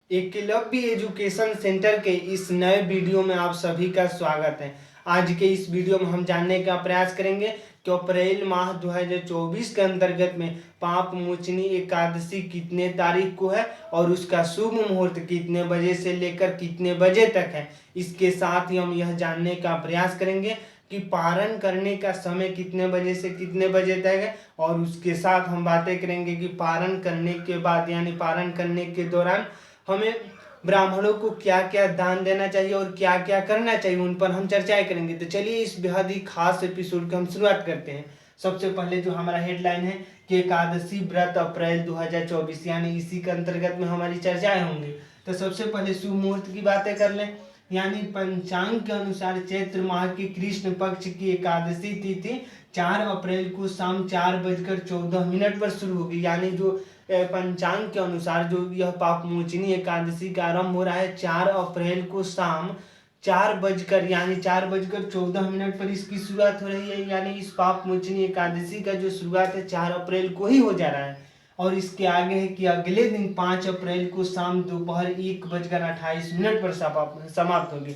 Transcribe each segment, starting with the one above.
Eklavya education centre के इस नए वीडियो में आप सभी का स्वागत है। आज के इस वीडियो में हम जानने का प्रयास करेंगे कि अप्रैल माह 2024 के अंतर्गत में पाप मोचनी एकादशी कितने तारीख को है और उसका शुभ मुहूर्त कितने बजे से लेकर कितने बजे तक है। इसके साथ ही हम यह जानने का प्रयास करेंगे कि पारण करने का समय कितने बजे से कितने बजे तक है, और उसके साथ हम बातें करेंगे कि पारण करने के बाद यानी पारण करने के दौरान हमें ब्राह्मणों को क्या क्या दान देना चाहिए और क्या क्या करना चाहिए, उन पर हम चर्चाएं करेंगे। तो चलिए इस बेहद ही खास एपिसोड की हम शुरुआत करते हैं। सबसे पहले जो हमारा हेडलाइन है कि एकादशी व्रत अप्रैल 2024 यानी इसी के अंतर्गत में हमारी चर्चाएं होंगी। तो सबसे पहले शुभ मुहूर्त की बातें कर लें। यानी पंचांग के अनुसार चैत्र माह की कृष्ण पक्ष की एकादशी तिथि 4 अप्रैल को शाम 4:14 पर शुरू होगी। यानी जो पंचांग के अनुसार जो यह पाप मोचनी एकादशी का आरंभ हो रहा है 4 अप्रैल को शाम 4:14 पर इसकी शुरुआत हो रही है। यानी इस पाप मोचनी एकादशी का जो शुरुआत है 4 अप्रैल को ही हो जा रहा है, और इसके आगे है कि अगले दिन 5 अप्रैल को शाम दोपहर 1:28 पर समाप्त होगी।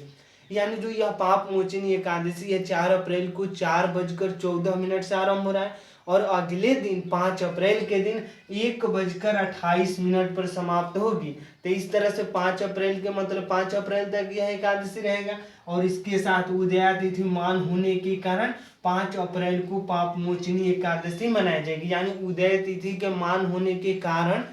यानी जो यह पाप मोचनी एकादशी है 4 अप्रैल को 4:14 से आरंभ हो रहा है और अगले दिन 5 अप्रैल के दिन 1:28 पर समाप्त होगी। तो इस तरह से 5 अप्रैल के मतलब 5 अप्रैल तक यह एकादशी रहेगा, और इसके साथ उदया तिथि मान होने के कारण 5 अप्रैल को पाप मोचनी एकादशी मनाई जाएगी। यानी उदय तिथि के मान होने के कारण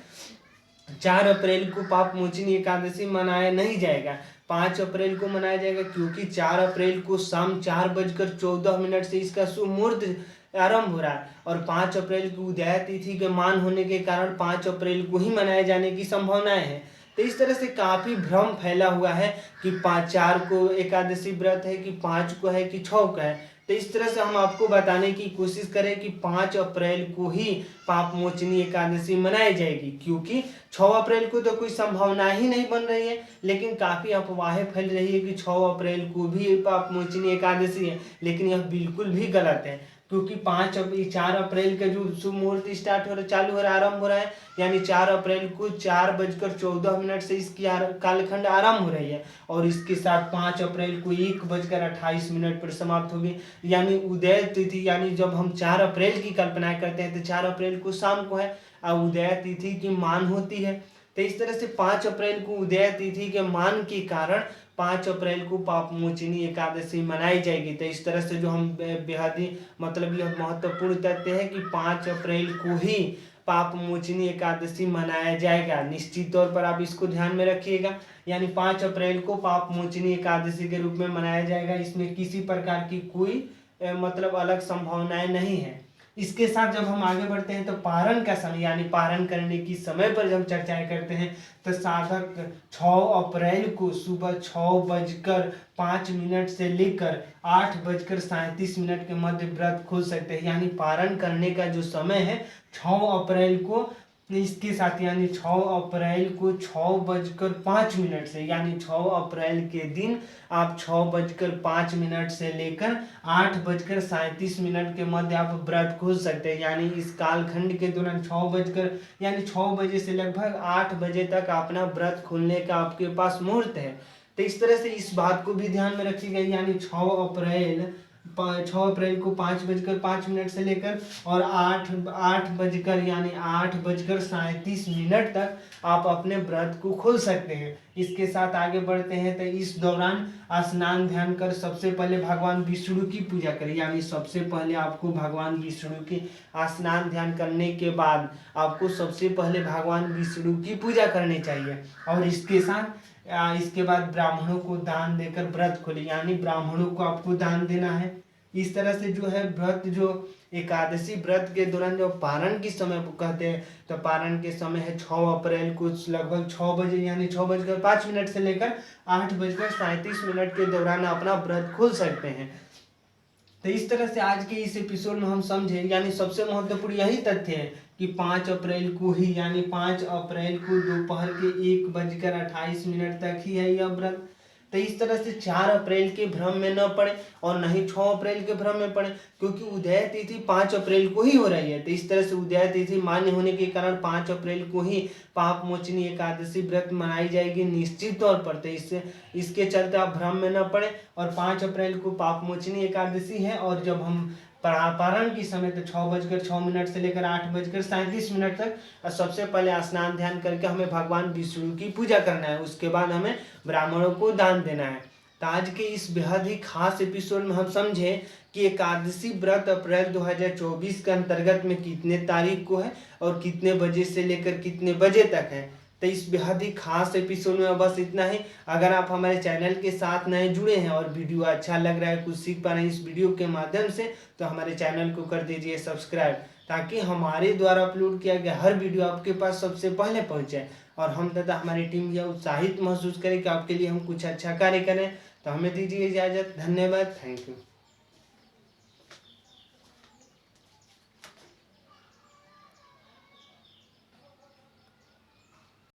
4 अप्रैल को पाप मोचनी एकादशी मनाया नहीं जाएगा, 5 अप्रैल को मनाया जाएगा, क्योंकि 4 अप्रैल को शाम 4:14 से इसका शुभ मुहूर्त आरंभ हो रहा है और 5 अप्रैल की उदय तिथि के मान होने के कारण 5 अप्रैल को ही मनाए जाने की संभावनाएं हैं। तो इस तरह से काफी भ्रम फैला हुआ है कि 4 को एकादशी व्रत है कि 5 को है कि 6 को है। तो इस तरह से हम आपको बताने की कोशिश करें कि 5 अप्रैल को ही पाप मोचनी एकादशी मनाई जाएगी, क्योंकि 6 अप्रैल को तो कोई संभावना ही नहीं बन रही है, लेकिन काफ़ी अफवाहें फैल रही है कि 6 अप्रैल को भी पाप मोचनी एकादशी है, लेकिन यह बिल्कुल भी गलत है। क्योंकि 4 अप्रैल का जो शुभ मुहूर्त स्टार्ट हो रहा चालू हो रहा आरंभ हो रहा है, यानी 4 अप्रैल को 4:14 से इसकी कालखंड आरंभ हो रही है, और इसके साथ 5 अप्रैल को 1:28 पर समाप्त होगी। यानी उदय तिथि, यानी जब हम 4 अप्रैल की कल्पना करते हैं तो 4 अप्रैल को शाम को है और उदय तिथि की मान होती है। तो इस तरह से 5 अप्रैल को उदय तिथि के मान के कारण 5 अप्रैल को पाप मोचनी एकादशी मनाई जाएगी। तो इस तरह से जो हम बेहद ही मतलब यह महत्वपूर्ण तथ्य है कि 5 अप्रैल को ही पाप मोचनी एकादशी मनाया जाएगा। निश्चित तौर पर आप इसको ध्यान में रखिएगा। यानी 5 अप्रैल को पाप मोचनी एकादशी के रूप में मनाया जाएगा। इसमें किसी प्रकार की कोई मतलब अलग संभावनाएं नहीं है। इसके साथ जब हम आगे बढ़ते हैं तो पारण का समय यानी पारण करने की समय पर जब चर्चाएं करते हैं तो साधक 6 अप्रैल को सुबह 6:05 से लेकर 8:37 के मध्य व्रत खोल सकते हैं। यानी पारण करने का जो समय है 6 अप्रैल को, इसके साथ यानी 6 अप्रैल को 6:05 से, यानी 6 अप्रैल के दिन आप 6:05 से लेकर 8:37 के मध्य आप व्रत खोल सकते हैं। यानी इस कालखंड के दौरान 6 बजे से लगभग 8 बजे तक अपना व्रत खोलने का आपके पास मुहूर्त है। तो इस तरह से इस बात को भी ध्यान में रखिएगा। यानी 6 अप्रैल को 5:05 से लेकर और 8 बजकर यानी 8:37 तक आप अपने व्रत को खोल सकते हैं। इसके साथ आगे बढ़ते हैं तो इस दौरान स्नान ध्यान कर सबसे पहले भगवान विष्णु की पूजा करें। यानी सबसे पहले आपको भगवान विष्णु की स्नान ध्यान करने के बाद आपको सबसे पहले भगवान विष्णु की पूजा करनी चाहिए, और इसके बाद ब्राह्मणों को दान देकर व्रत खोले। यानी ब्राह्मणों को आपको दान देना है। इस तरह से जो है व्रत, जो एकादशी व्रत के दौरान जो पारण की समय कहते हैं तो पारण के समय है 6 अप्रैल को लगभग 6 बजे, यानी 6:05 से लेकर 8:37 के दौरान अपना व्रत खोल सकते हैं। तो इस तरह से आज के इस एपिसोड में हम समझे, यानी सबसे महत्वपूर्ण यही तथ्य है कि 5 अप्रैल को ही, यानी 5 अप्रैल को दोपहर के 1:28 तक ही है यह व्रत। तो इस तरह से 4 अप्रैल के भ्रम में न पड़े और न ही 6 अप्रैल के भ्रम में पड़े, क्योंकि उदय तिथि 5 अप्रैल को ही हो रही है। तो इस तरह से उदय तिथि मान्य होने के कारण 5 अप्रैल को ही पाप मोचनी एकादशी व्रत मनाई जाएगी निश्चित तौर पर। तो इसके चलते आप भ्रम में न पड़े। और 5 अप्रैल को पाप मोचनी एकादशी है, और जब हम पारण की समय तो 6:06 से लेकर 8:37 तक सबसे पहले स्नान ध्यान करके हमें भगवान विष्णु की पूजा करना है, उसके बाद हमें ब्राह्मणों को दान देना है। तो आज के इस बेहद ही खास एपिसोड में हम समझे कि एकादशी व्रत अप्रैल 2024 के अंतर्गत में कितने तारीख को है और कितने बजे से लेकर कितने बजे तक है। तो इस बेहद ही खास एपिसोड में बस इतना ही। अगर आप हमारे चैनल के साथ नए जुड़े हैं और वीडियो अच्छा लग रहा है, कुछ सीख पा रहे हैं इस वीडियो के माध्यम से, तो हमारे चैनल को कर दीजिए सब्सक्राइब, ताकि हमारे द्वारा अपलोड किया गया हर वीडियो आपके पास सबसे पहले पहुंचे और हम तथा हमारी टीम यह उत्साहित महसूस करें कि आपके लिए हम कुछ अच्छा कार्य करें। तो हमें दीजिए इजाज़त। धन्यवाद। Thank you.